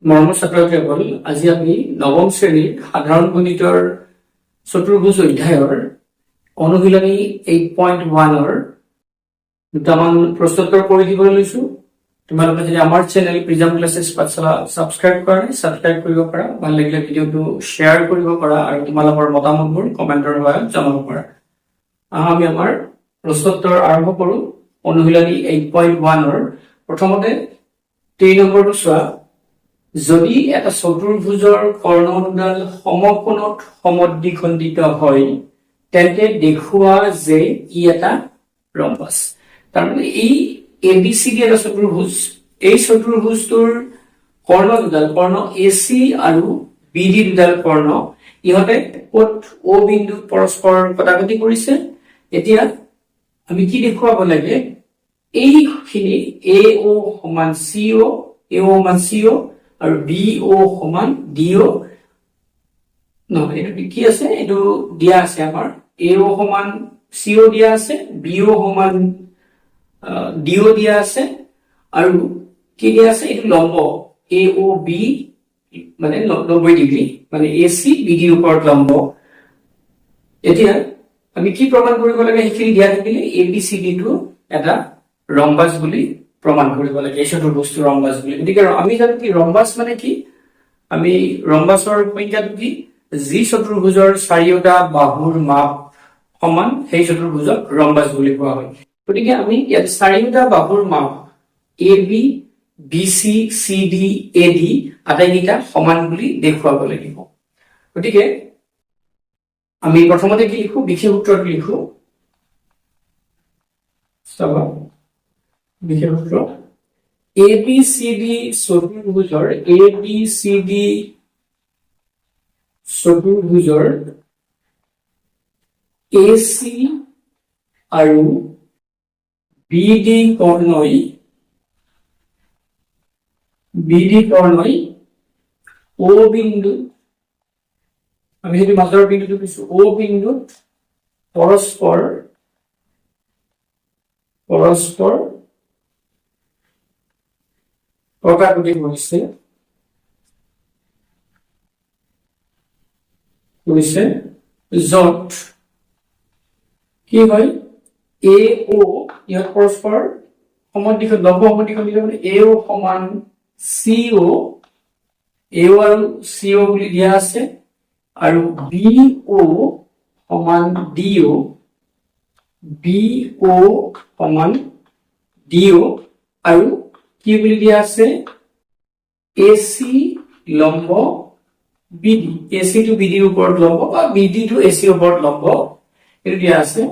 মৰমৰ ছাত্ৰ-ছাত্ৰীসকল, আজি আমি নৱম শ্ৰেণীৰ সাধাৰণ গণিতৰ চতুৰ্ভুজ অধ্যায়ৰ অনুশীলনী 8.1 দুটামান প্ৰশ্নোত্তৰ কৰি দিবলৈ লৈছো। তোমালোকে যদি আমাৰ চেনেল প্ৰিজম ক্লাছেছ পাঠশালা ছাবস্ক্ৰাইব কৰা নাই, ছাবস্ক্ৰাইব কৰিব পাৰা। ভাল লাগিলে ভিডিঅ'টো শ্বেয়াৰ কৰিব পাৰা আৰু তোমালোকৰ মতামতবোৰ কমেণ্টৰ সহায়ত জনাব পাৰা। আমি আমাৰ প্ৰশ্নোত্তৰ আৰম্ভ কৰো। অনুশীলনী 8.1 প্ৰথমতে 3 নম্বৰটো চোৱা। যদি এটা চতুৰ্ভুজৰ কৰ্ণ দুডাল সমকোণত সমদ্বিখণ্ডিত হয় তেন্তে দেখুওৱা যে ই এটা ৰম্বাস। তাৰমানে এই ABCD এটা চতুৰ্ভুজ, এই চতুৰ্ভুজটোৰ কৰ্ণ দুডাল, কৰ্ণ AC আৰু BD দুডাল কৰ্ণ, ইহঁতে ক'ত O বিন্দুত পৰস্পৰ কটাকটি কৰিছে। এতিয়া আমি কি দেখুৱাব লাগে, এইখিনি AO সমান CO, AO সমান CO আৰু BO সমান DO নহয়, এইটো কি আছে, এইটো দিয়া আছে আমাৰ AO সমান CO দিয়া আছে, BO সমান DO দিয়া আছে আৰু কি দিয়া আছে, এইটো লম্ব AOB মানে 90 ডিগ্ৰী, মানে AC BD ওপৰত লম্ব। এতিয়া আমি কি প্ৰমাণ কৰিব লাগে, সেইখিনি দিয়া থাকিলে ABCD টো এটা ৰম্বাস বুলি প্ৰমাণ কৰিব লাগে, এই চতুৰ্ভুজটো ৰম্বাস বুলি। গতিকে আমি জানো কি ৰম্বাস মানে কি, আমি ৰম্বাসৰ সংজ্ঞাটো কি, যি চতুৰ্ভুজৰ চাৰিওটা বাহুৰ মাপ সমান সেই চতুৰ্ভুজক ৰম্বাস বুলি কোৱা হয়। গতিকে আমি ইয়াত চাৰিওটা বাহুৰ মাপ AB, BC, CD, AD আটাইকেইটা সমান বুলি দেখুৱাব লাগিব। গতিকে আমি প্ৰথমতে কি লিখো, বিশেষ সূত্ৰটো লিখো। চাবা বিশেষ সূত্ৰ ABCD চতুৰ্ভুজৰ AC আৰু BD কৰ্ণই O বিন্দু, আমি যদি মাজৰ বিন্দুটো দিছো O বিন্দুত পৰস্পৰ কটাকটি কৰিছে য'ত কি হয় AO ইহঁত পৰস্পৰ সমদ্বিখণ্ডিত, লম্ব সমদ্বিখণ্ডিত, মানে AO সমান CO, AO আৰু CO বুলি দিয়া আছে আৰু BO সমান DO, BO সমান DO আৰু কি বুলি দিয়া আছে, AC লম্ব BD, AC টো BD ৰ ওপৰত লম্ব বা BD টো AC ৰ ওপৰত লম্ব, এইটো দিয়া আছে।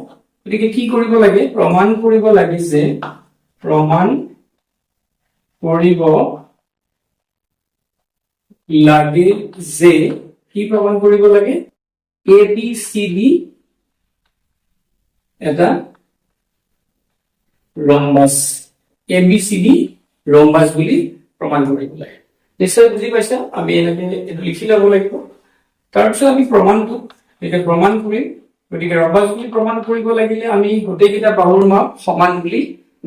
গতিকে কি কৰিব লাগে, প্ৰমাণ কৰিব লাগে যে কি প্ৰমাণ কৰিব লাগে, ABCD এটা ৰম্বাস, ABCD ৰম্বাস বুলি প্ৰমাণ কৰিব লাগে। নিশ্চয় বুজি পাইছা, আমি এনেকে এইটো লিখি ল'ব লাগিব। তাৰপিছত আমি প্ৰমাণটো এতিয়া প্ৰমাণ কৰিম। গতিকে ৰম্বাস বুলি প্ৰমাণ কৰিব লাগিলে আমি গোটেইকেইটা বাহুৰ মাপ সমান বুলি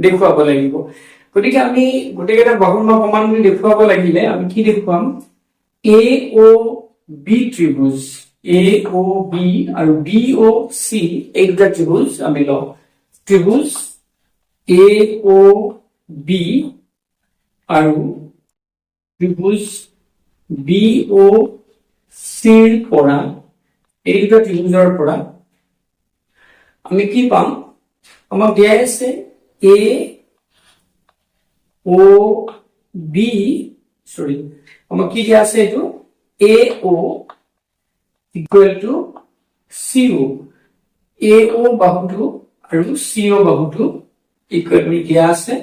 দেখুৱাব লাগিব। গতিকে আমি গোটেইকেইটা বাহুৰ মাপ সমান বুলি দেখুৱাব লাগিলে আমি কি দেখুৱাম, AOB ত্ৰিভুজ, AOB আৰু BOC এই দুটা ত্ৰিভুজ আমি লওঁ। ত্ৰিভুজ AOB আৰু ত্ৰিভুজ BOC ৰ পৰা, এই দুটা ত্ৰিভুজৰ পৰা আমি কি পাম, আমাক দিয়া আছে আমাক কি দিয়া আছে, এইটো AO equal to CO, AO বাহুটো আৰু CO বাহুটো ইকুৱেল টু দিয়া আছে।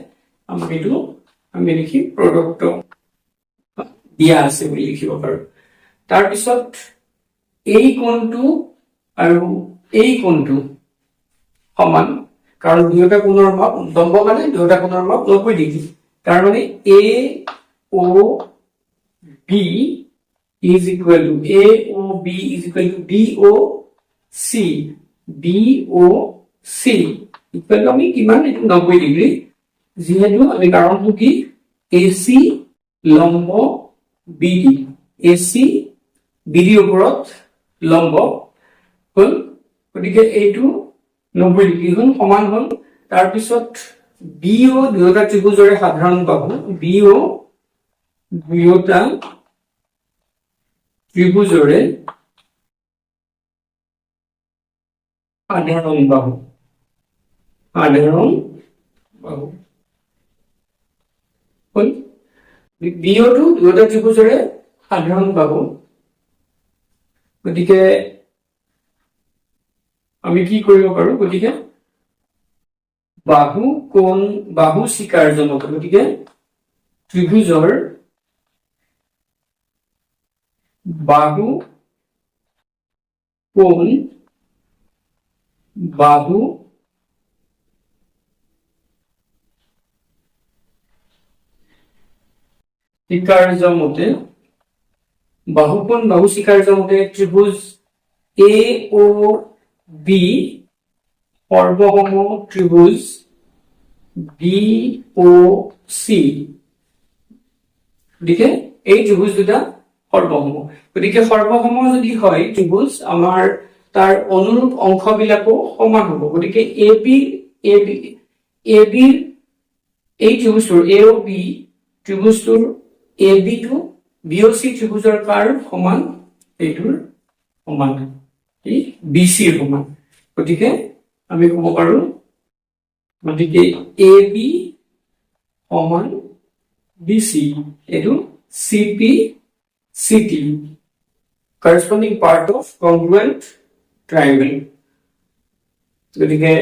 আমাক এইটো আমি লিখিম প্ৰদত্ত দিয়া আছে বুলি লিখিব পাৰো। তাৰপিছত এই কোণটো আৰু এই কোণটো সমান, কাৰণ দুয়োটা কোণৰ মাপ লম্ব, মানে দুয়োটা কোণৰ মাপ 90 ডিগ্ৰী। তাৰ মানে AOB is equal to BOC, BOC equal to আমি কিমান, এইটো 90 ডিগ্ৰী। যিহেতু আমি কাৰণটো কি, AC লম্ব বিডি এচি বিডিৰ ওপৰত লম্ব হ'ল গতিকে এইটো 90 ডিগ্ৰী হ'ল সমান হ'ল তাৰপিছত বিও দুয়োটা ত্ৰিভুজৰে সাধাৰণ বাহু বিও দুয়োটা ত্ৰিভুজৰে সাধাৰণ বাহু হ'ল বিওটো দুয়োটা ত্ৰিভুজৰে সাধাৰণ বাহু গতিকে আমি কি কৰিব পাৰো গতিকে বাহু স্বীকাৰ্য মতে গতিকে ত্ৰিভুজৰ বাহু কোণ বাহু স্বীকাৰ্য মতে বাহুকোণ বাহু স্বীকাৰ্য মতে ত্ৰিভুজ এ ও বি সৰ্বসম ত্ৰিভুজ বি ও চি গতিকে এই ত্ৰিভুজ দুটা সৰ্বসম গতিকে সৰ্বসম যদি হয় ত্ৰিভুজ আমাৰ তাৰ অনুৰূপ অংশবিলাকো সমান হ'ব গতিকে এ বিৰ এই ত্ৰিভুজটোৰ এ ও বি ত্ৰিভুজটোৰ এ বি টো বি ও চি ত্ৰিভুজৰ কাৰ সমান এইটোৰ সমান এই বি চিৰ সমান গতিকে আমি ক'ব পাৰো গতিকে এ বি সমান বি চি এইটো C P C T corresponding part of congruent triangle গতিকে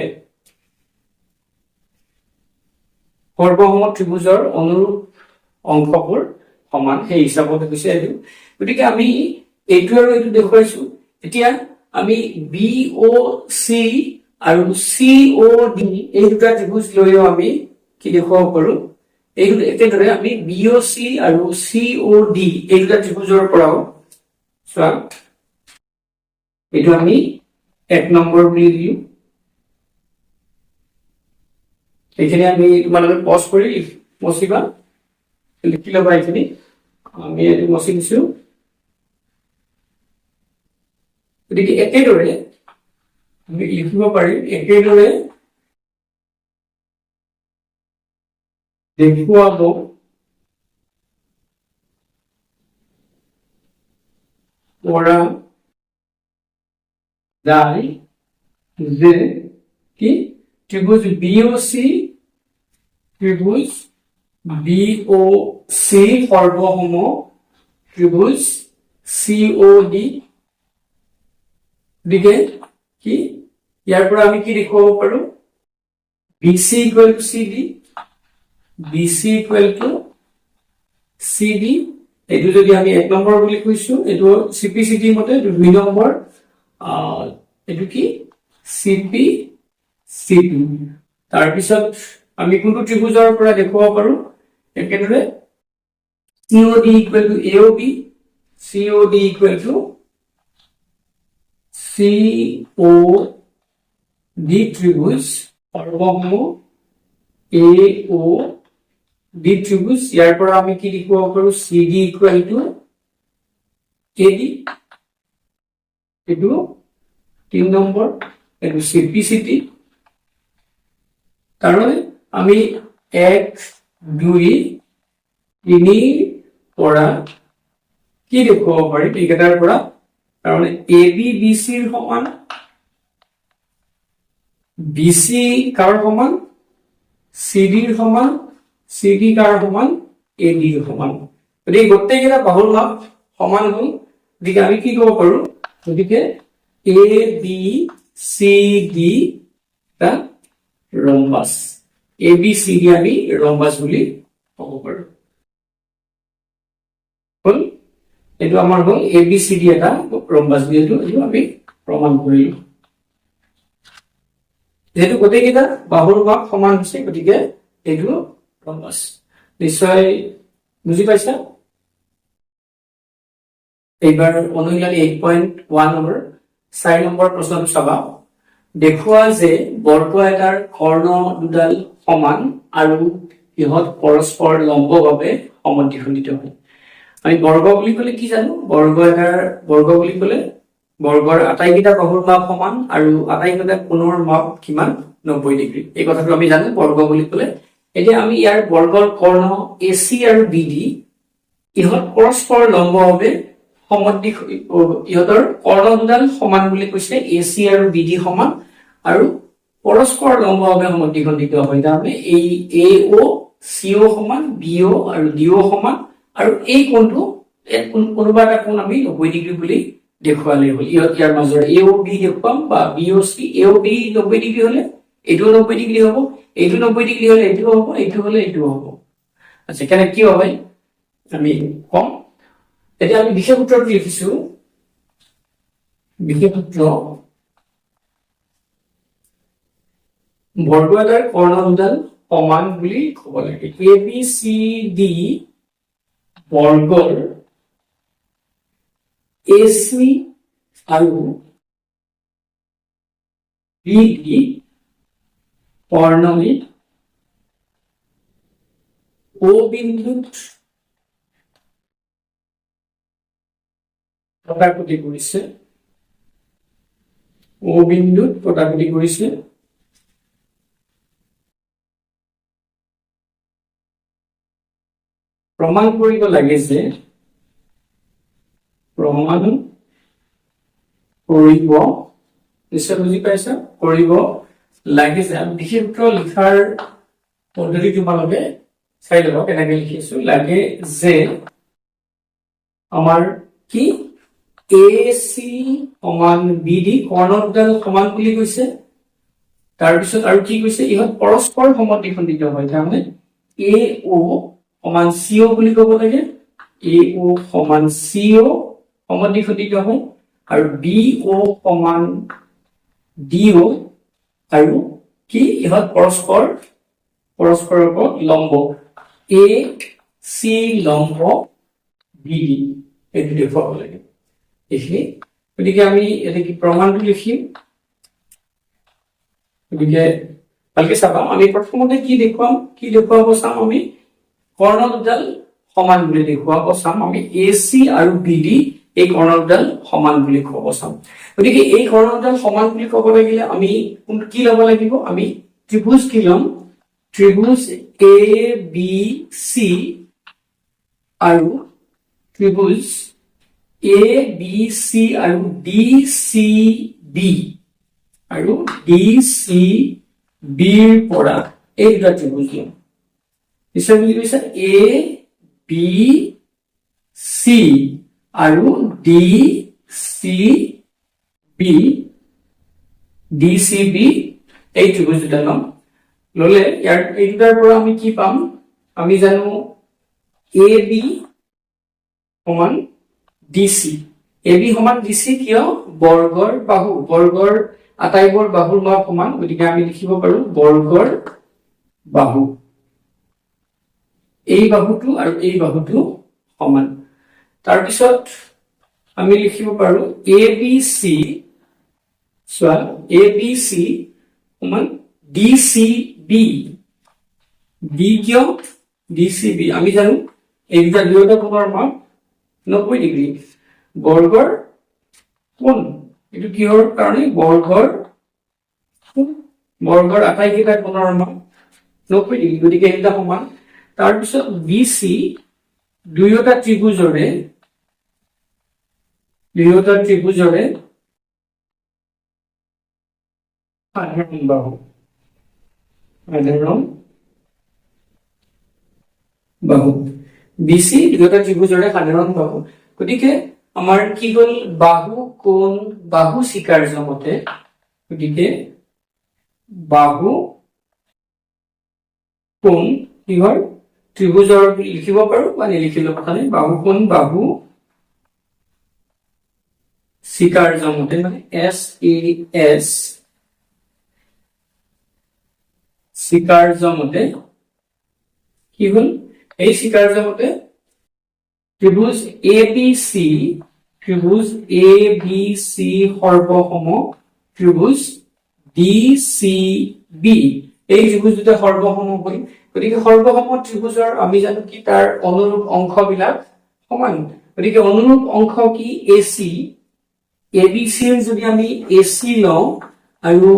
সৰ্বসম ত্ৰিভুজৰ অনুৰূপ অংশবোৰ সমান সেই হিচাপত হৈছে এইটো গতিকে আমি এইটো আৰু এইটো দেখুৱাইছো এতিয়া আমি বি ও চি আৰু চি ও ডি এই দুটা ত্ৰিভুজ লৈও আমি কি দেখুৱাব পাৰো এই একেদৰে আমি বি ও চি আৰু চি ও ডি এই দুটা ত্ৰিভুজৰ পৰাও চোৱা এইটো আমি 1 নম্বৰ বুলি দিও এইখিনি আমি তোমালোকে পজ কৰি মচিবা লিখি ল'বা এইখিনি আমি এইটো মচি দিছো গতিকে একেদৰে আমি লিখিব পাৰিম একেদৰে দেখুৱাব পৰা যায় যে কি ত্ৰিভুজ বিওসি সৰ্বসম ত্ৰিভুজ COD গতিকে কি ইয়াৰ পৰা আমি কি দেখুৱাব পাৰো BC equal to CD এইটো যদি আমি 1 নম্বৰ বুলি কৈছো এইটো CPCD মতে 2 নম্বৰ এইটো কি CPCD তাৰ পিছত আমি কোনটো ত্ৰিভুজৰ পৰা দেখুৱাব পাৰো একেদৰে COD equal to AOB COD equal to COD ত্ৰিভুজ সৰ্বসম AOD ত্ৰিভুজ ইয়াৰ পৰা আমি কি লিখিব পাৰো CD equal to AD এটো 3 নম্বৰ এটো CPCD তাৰমানে আমি 1 2 3 পৰা কি দেখুৱাব পাৰিম এইকেইটাৰ পৰা তাৰমানে AB BC এৰ সমান BC কাৰ সমান CD এৰ সমান CD কাৰ সমান AD এৰ সমান এই গোটেইকেইটা বাহুৰ মাপ সমান হল গতিকে আমি কি কৰিব পাৰো গতিকে ABCD টা ৰম্বাস ABCD আমি ৰম্বাস বুলি ক'ব পাৰো হল এটো আমাৰ হল ABCD এটা ৰম্বাস বিন্দু এটো আমি প্ৰমাণ কৰিলো যেটো গোটেইকেইটা বাহুৰ মাপ সমান হৈছে গতিকে এটো ৰম্বাস নিশ্চয় বুজি পাইছা এইবাৰ অনুশীলনী 8.1 নম্বৰ 4 নম্বৰ প্ৰশ্নটো চাবা দেখুৱা যে বৰ্গ এটাৰ কৰ্ণ দুডাল সমান আৰু ইহত পৰস্পৰ লম্বভাৱে সমদ্বিখণ্ডিত হয় আমি বৰ্গ বুলি ক'লে কি জানো বৰ্গ বুলি ক'লে বৰ্গৰ আটাইকেইটা বাহুৰ মাপ সমান আৰু আটাইকেইটা কোণৰ মাপ কিমান 90 ডিগ্ৰী এই কথাটো আমি জানো বৰ্গ বুলি ক'লে এতিয়া আমি ইয়াৰ বৰ্গৰ কৰ্ণ AC আৰু BD ইহত পৰস্পৰ লম্বভাৱে সমদ্বিখ ইহতৰ কৰ্ণ দুডাল সমান বুলি কৈছে AC আৰু BD সমান আৰু পৰস্পৰ লম্বভাৱে সমদ্বিখণ্ডিত হয় তাৰমানে এই AO CO সমান BO আৰু DO সমান আৰু এই কোণটো কোনোবা এটা কোণ আমি 90 ডিগ্ৰী বুলি দেখুৱালে হ'ল ইয়াৰ মাজৰ AOB দেখুৱাম বা BOC AOB 90 ডিগ্ৰী হলে এইটো 90 ডিগ্ৰী হ'ব এইটো 90 ডিগ্ৰী হলে এইটো হ'ব এইটো হলে এইটো হ'ব আচ্ছা কেনে কি হয় আমি কম এতিয়া আমি বিশেষ সূত্ৰটো লিখিছো বিশেষ সূত্ৰ বৰ্গ এটাৰ কৰ্ণ দুডাল সমান বুলি ক'ব লাগে ABCD বৰ্গৰ AC আৰু BD কৰ্ণমিত O বিন্দুত কটাকটি কৰিছে O বিন্দুত কটাকটি কৰিছে প্ৰমাণ কৰিব লাগে যে প্ৰমাণ কৰিব নিশ্চয় বুজি পাইছা কৰিব লাগে যে আমি বিশেষ সূত্ৰ লিখাৰ পদ্ধতি তোমালোকে চাই লব কেনেকৈ লিখিছো লাগে যে আমাৰ কি AC সমান BD কৰ্ণ দুডাল সমান বুলি কৈছে তাৰ পিছত আৰু কি কৈছে ইহত পৰস্পৰ সমদ্বিখণ্ডিত হয় তাৰমানে AO সমান CO বুলি ক'ব লাগে AO সমান CO সমদ্বিখণ্ডিত হয় আৰু BO সমান DO আৰু কি ইহত পৰস্পৰৰ ওপৰত লম্ব AC লম্ব BD এইটো দেখুৱাব লাগে এইখিনি গতিকে আমি এটা কি প্ৰমাণটো লিখিম গতিকে ভালকে চাবা আমি প্ৰথমতে কি দেখুৱাব চাম আমি কৰ্ণ দুডাল সমান বুলি দেখুৱাব চাম আমি AC আৰু BD এই কৰ্ণ দুডাল সমান বুলি ক'ব চাম গতিকে এই কৰ্ণ দুডাল সমান বুলি ক'ব লাগিলে আমি কি ল'ব লাগিব আমি ত্ৰিভুজ কি ল'ম ত্ৰিভুজ ABC আৰু ত্ৰিভুজ ABC আৰু DCB আৰু DCB ৰ পৰা এই দুটা ত্ৰিভুজ ল'ম নিশ্চয় বুজি পাইছা ABC আৰু DCB এই ত্ৰিভুজ দুটা ল'ম ললে ইয়াৰ এই দুটাৰ পৰা আমি কি পাম আমি জানো AB সমান DC AB সমান DC কিয় বৰ্গৰ আটাইবোৰ বাহুৰ মাপ সমান গতিকে আমি লিখিব পাৰো বৰ্গৰ বাহু এই বাহুটো আৰু এই বাহুটো সমান তাৰ পিছত আমি লিখিব পাৰো ABC সমান DCB D কিয় DCB আমি জানো এই দুটা কোণৰ মাপ 90 ডিগ্ৰী বৰ্গৰ কোণ এটো কিহৰ কাৰণে বৰ্গৰ আটাইকেইটা কোণৰ মাপ 90 ডিগ্ৰী গতিকে এটা সমান তাৰ পিছত BC দুয়োটা ত্ৰিভুজৰে সাধাৰণ বাহু BC দুয়োটা ত্ৰিভুজৰে সাধাৰণ বাহু গতিকে আমাৰ কি হল বাহু স্বীকাৰ্য মতে গতিকে বাহু কোণ কি হয় ত্ৰিভুজৰ লিখিব পাৰো বা নিলিখিলেও কথা নাই বাহু স্বীকাৰ্য মতে মানে SAS স্বীকাৰ্য মতে কি হল এই স্বীকাৰ্য মতে ত্ৰিভুজ ABC সৰ্বসম ত্ৰিভুজ DCB এই ত্ৰিভুজ দুটা সৰ্বসম হয় গতিকে সৰ্বসম ত্ৰিভুজৰ আমি জানো কি তাৰ অনুৰূপ অংশবিলাক সমান গতিকে অনুৰূপ অংশ কি এসি এবিসি এৰ যদি আমি এসি লওঁ আৰু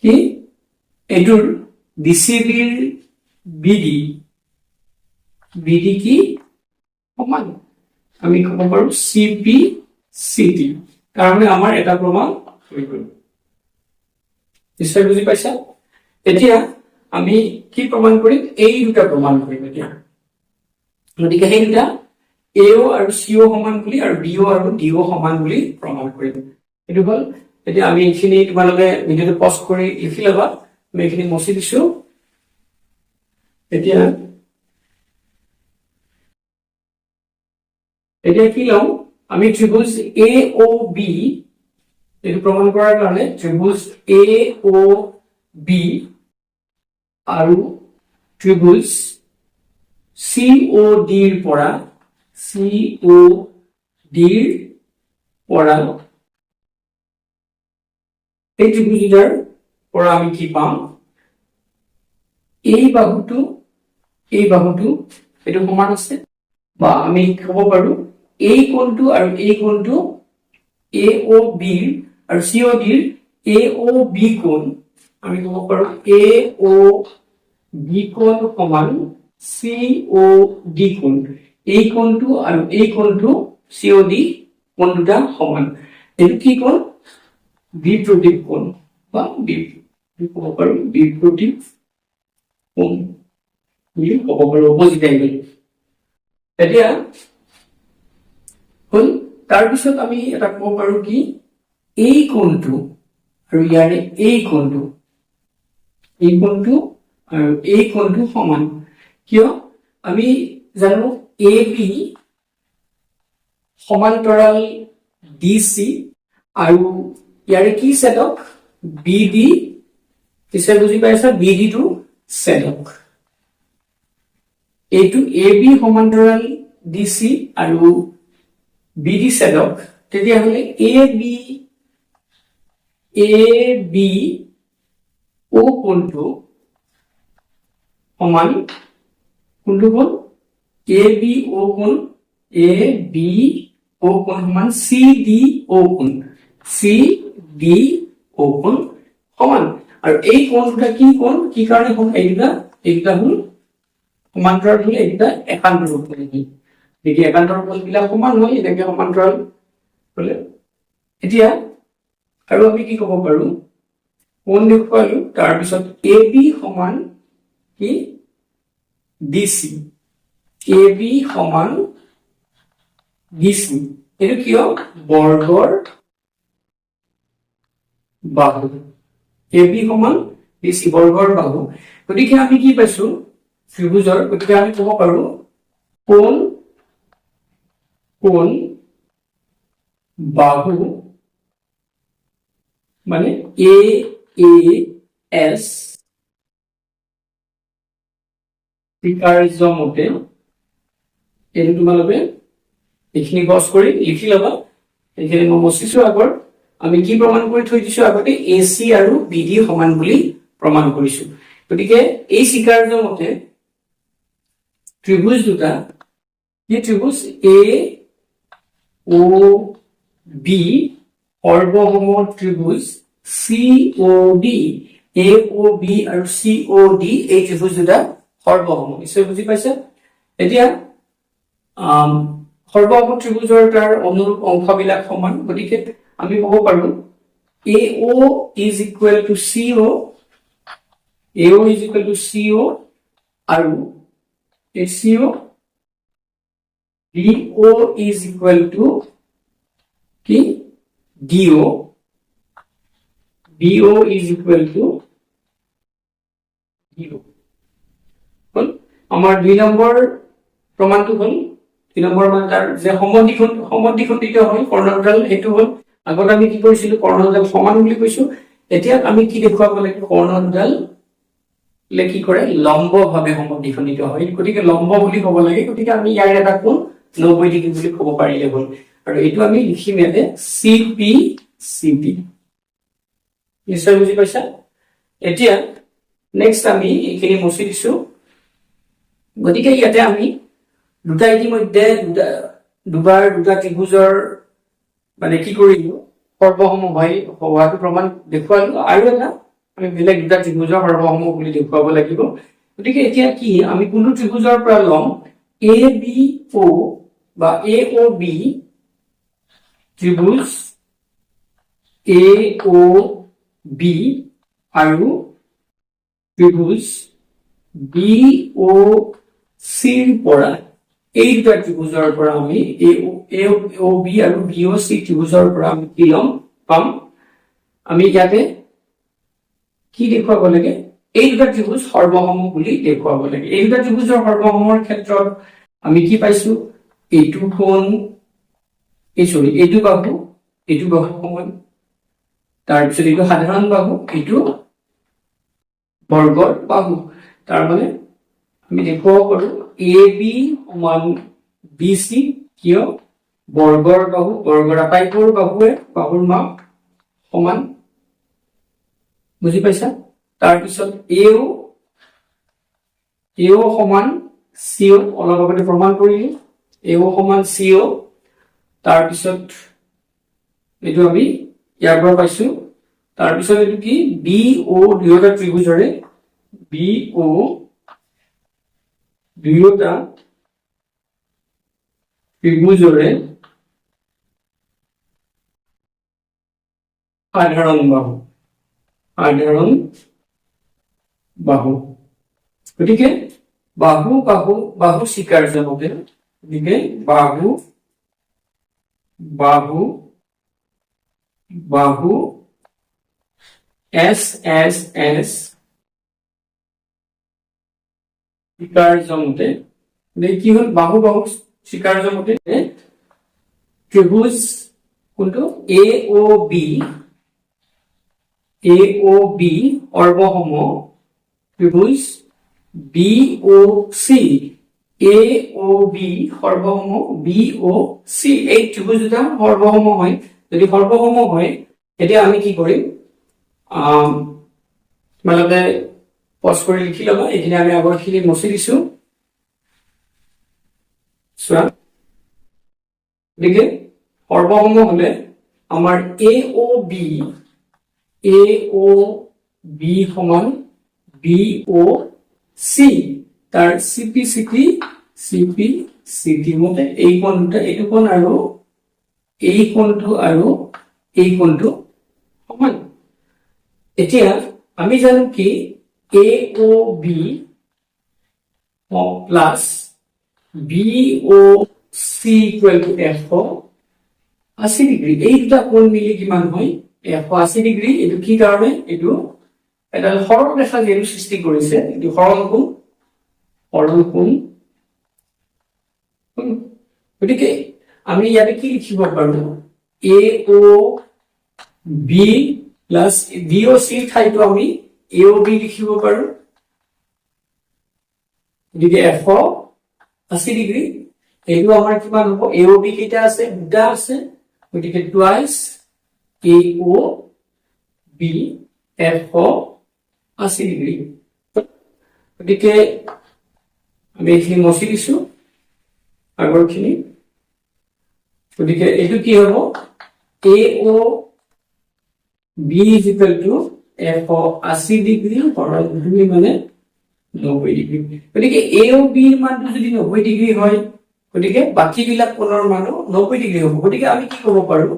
কি এটোৰ বিসিবিৰ বিডি বিডি কি সমান আমি ক'ব পাৰো সিপি সিটি তাৰমানে আমাৰ এটা প্ৰমাণ হৈ গ'ল নিশ্চয় বুজি পাইছা এতিয়া আমি কি প্ৰমাণ কৰিম এই দুটা প্ৰমাণ কৰিম এতিয়া গতিকে এই দুটা এও আৰু সিও সমান বুলি আৰু বিও আৰু ডিও সমান বুলি প্ৰমাণ কৰিম এটো হল এতিয়া আমি এইখিনি তোমালোকে ভিডিওটো পজ কৰি লিখি লবা আমি এইখিনি মচি দিছো এতিয়া কি লওঁ আমি ত্ৰিভুজ এ ও বি এটো প্ৰমাণ কৰাৰ কাৰণে ত্ৰিভুজ এ ও বি আৰু ত্ৰিভুজ সি ও ডিৰ পৰা এই ত্ৰিভুজৰ পৰা আমি কি পাম এই বাহুটো এটো সমান আছে বা আমি ক'ব পাৰো এই কোণটো আৰু এই কোণটো এ ও বি আৰু সি ও ডিৰ এ ও বি কোণ আমি ক'ব পাৰো এ ও বি কোণ সমান সি ও ডি কোণ এই কোণটো আৰু এই কোণটো সি ও ডি কোণ দুটা সমান এটো কি কোণ বিপ্ৰতীক কোণ বা ক'ব পাৰো বিপ্ৰতীক কোণ বুলি ক'ব পাৰো অপজিট এংগল এতিয়া হল তাৰ পিছত আমি এটা ক'ব পাৰো কি এই কোণটো আৰু ইয়াৰে এই কোণটো আৰু এই কোণটো সমান কিয় আমি জানো এ বি সমান্তৰাল ডিসি আৰু ইয়াৰে কি ছেদক বিডি কিছে বুজি পাইছা বিডি টু ছেদক এইটো এ বি সমান্তৰাল ডিসি আৰু বিডি ছেদক তেতিয়া হলে এ বি ও কোণটো সমান কোনটো কোণ এ বি ও কোণ সমান সি ডি ও কোণ সমান আৰু এই কোণ দুটা কি কোণ কি কাৰণে কোণ এইটা হল সমান্তৰাল হলে এইটা একান্তৰ কোণ দেখি একান্তৰ কোণ বিলাক সমান হয় এনেকে সমান্তৰাল হলে এতিয়া আৰু আমি কি ক'ব পাৰো কোণ দেখুৱালো তাৰ পিছত এ বি সমান কি ডিসি এ বি সমান ডিসি এটো কিয় বৰ্গৰ বাহু এ বি সমান ডিসি বৰ্গৰ বাহু গতিকে আমি কি পাইছো ত্ৰিভুজৰ গতিকে আমি ক'ব পাৰো কোণ বাহু মানে এ এস মতে এইটো তোমালোকে এইখিনি গছ কৰি লিখি লবা এইখিনি মই মচিছো আগৰ আমি কি প্ৰমাণ কৰি থৈ দিছো আগতে এসি আৰু বিডি সমান বুলি প্ৰমাণ কৰিছো গতিকে এই স্বীকাৰ্য মতে ত্ৰিভুজ দুটা কি ত্ৰিভুজ এ ও বি সৰ্বসম ত্ৰিভুজ C O D A O B আৰু সি ও ডি এই ত্ৰিভুজ দুটা সৰ্বসম নিশ্চয় বুজি পাইছে এতিয়া সৰ্বসম ত্ৰিভুজৰ তাৰ অনুৰূপ অংশবিলাক সমান গতিকে আমি ক'ব পাৰো AO is equal to CO আৰু ACO DO is equal to কি DO is equal to DO হল আমাৰ 2 নম্বৰ প্ৰমাণটো হল 3 নম্বৰ মানে তাৰ যে সমদ্বিখণ্ডিত হয় কৰ্ণডাল হেতু হল আগত আমি কি কৰিছিলো কৰ্ণডাল সমান বুলি কৈছো এতিয়া আমি কি দেখুৱাব লাগিব কৰ্ণডাল কি কৰে লম্বভাৱে সমদ্বিখণ্ডিত হয় গতিকে লম্ব বুলি ক'ব লাগে গতিকে আমি ইয়াৰ এটা কোণ 90 ডিগ্ৰী বুলি ক'ব পাৰিলে হ'ল আৰু এইটো আমি লিখিম ইয়াতে CP নিশ্চয় বুজি পাইছা এতিয়া নেক্সট আমি এইখিনি মুছি দিছো গতিকে ইয়াতে আমি দুটা ইতিমধ্যে দুবাৰ দুটা ত্ৰিভুজৰ মানে কি কৰিলো সৰ্বসময় হোৱাটো প্ৰমাণ দেখুৱালো আৰু এটা আমি বেলেগ দুটা ত্ৰিভুজৰ সৰ্বসম বুলি দেখুৱাব লাগিব গতিকে এতিয়া কি আমি কোনটো ত্ৰিভুজৰ পৰা লম এ বি ও বা এ O B ত্ৰিভুজ A O B আৰু ত্ৰিভুজ বি ও সিৰ পৰা এই দুটা ত্ৰিভুজৰ পৰা আমি এ ও বি আৰু বি ও সি ত্ৰিভুজৰ পৰা আমি কি লম পাম আমি ইয়াতে কি দেখুৱাব লাগে এই দুটা ত্ৰিভুজ সৰ্বসম বুলি দেখুৱাব লাগে এই দুটা ত্ৰিভুজৰ সৰ্বসমৰ ক্ষেত্ৰত আমি কি পাইছো এইটো কোণ এইটো বাহু সমান তাৰপিছত এইটো সাধাৰণ বাহু এইটো বৰ্গৰ বাহু তাৰ মানে আমি দেখুৱাব পাৰো এ বি সমান বি সি কিয় বৰ্গৰ বাহু বৰ্গৰ আটাইবোৰ বাহুৰ মাপ সমান বুজি পাইছা তাৰপিছত এও সমান সিও অলপ আগতে প্ৰমাণ কৰিলো এও সমান সিও তাৰপিছত এইটো আমি ইয়াৰ পৰা পাইছো তাৰপিছত এইটো কি বি ও দুয়োটা ত্ৰিভুজৰে বি ও দুয়োটা ত্ৰিভুজৰে সাধাৰণ বাহু গতিকে বাহু স্বীকাৰ্য মতে গতিকে বাহু এস স্বীকাৰ্য মতে কি হল বাহু স্বীকাৰ্য মতে ত্ৰিভুজ কোনটো এ ও বি সৰ্বসম ত্ৰিভুজ বি ও সি এ ও বি সৰ্বসম বি ও সি এই ত্ৰিভুজ দুটা সৰ্বসম হয় যদি সৰ্বসম হয় এতিয়া আমি কি কৰিম তোমালোকে পজ কৰি লিখি ল'বা এইখিনি আমি আগৰখিনি মচি দিছো চোৱা গতিকে সৰ্বসম হলে আমাৰ এ ও বি সমান বি ও সি তাৰ চিপি চিটি মতে এই কোণ দুটা এইটো কোণ আৰু এই কোণটো সমান এতিয়া আমি জানো কি A O B plus B O C equal to 180 degree এই দুটা কোণ মিলি কিমান হয় 180 ডিগ্ৰী এইটো কি কাৰণে এইটো এটা সৰল ৰেখা যেন সৃষ্টি কৰিছে এইটো সৰল কোণ গতিকে আমি ইয়াতে কি লিখিব পাৰো এ O B plus B O সি ঠাইতো আমি এ ও বি লিখিব পাৰো গতিকে 180 ডিগ্ৰী এইটো আমাৰ কিমান হ'ব এ ও বি কেইটা আছে দুটা আছে গতিকে টুৱাইস এ ও বি 180 ডিগ্ৰী গতিকে আমি এইখিনি মচি দিছো আগৰখিনি গতিকে এইটো কি হ'ব A O B is equal to 180 degree হৰণ 2 মানে 90 ডিগ্ৰী গতিকে এ ও বি ৰ মানটো যদি 90 ডিগ্ৰী হয় গতিকে বাকি বিলাক কোণৰ মানো 90 ডিগ্ৰী হ'ব গতিকে আমি কি ক'ব পাৰো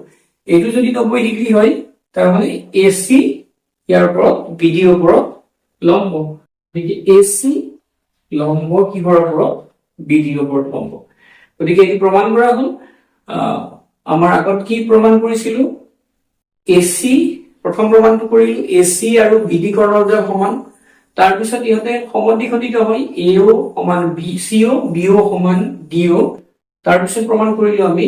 এইটো যদি 90 ডিগ্ৰী হয় তাৰ মানে এসি ইয়াৰ ওপৰত বিডি ওপৰত লম্ব গতিকে এসি লম্ব কিহৰ ওপৰত বিডি ওপৰত লম্ব গতিকে এই প্ৰমাণ কৰা হ'ল আমাৰ আগত কি প্ৰমাণ কৰিছিলো এসি প্ৰথম প্ৰমাণটো কৰিলো এসি আৰু বিডি কৰ্ণৰ যে সমান তাৰ পিছত ইহতে সমদ্বিখণ্ডিত হয় এও সমান বিসিও বিও সমান ডিও তাৰ পিছত প্ৰমাণ কৰিলো আমি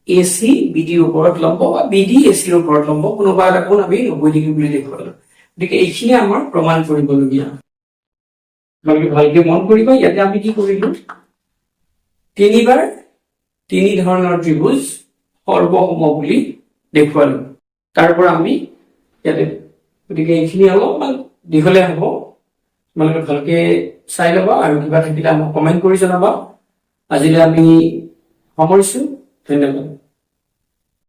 এসি বিডিৰ ওপৰত লম্ব বা বিডি এসিৰ ওপৰত লম্ব কোনোবা এটা কোণ আমি 90 ডিগ্ৰী বুলি দেখুৱালো গতিকে এইখিনি আমাৰ প্ৰমাণ কৰিবলগীয়া তোমালোকে ভালকে মন কৰিবা ইয়াতে আমি কি কৰিলো তিনিবাৰ তিনি ধৰণৰ ত্ৰিভুজ সৰ্বসম বুলি দেখুৱালো তাৰ পৰা আমি ইয়াতে গতিকে এইখিনি অলপমান দীঘলীয়া হ'ব তোমালোকে ভালকে চাই ল'বা আৰু কিবা থাকিলে আমাক কমেন্ট কৰি জনাবা আজিলৈ আমি সামৰিছো। ধন্যবাদ।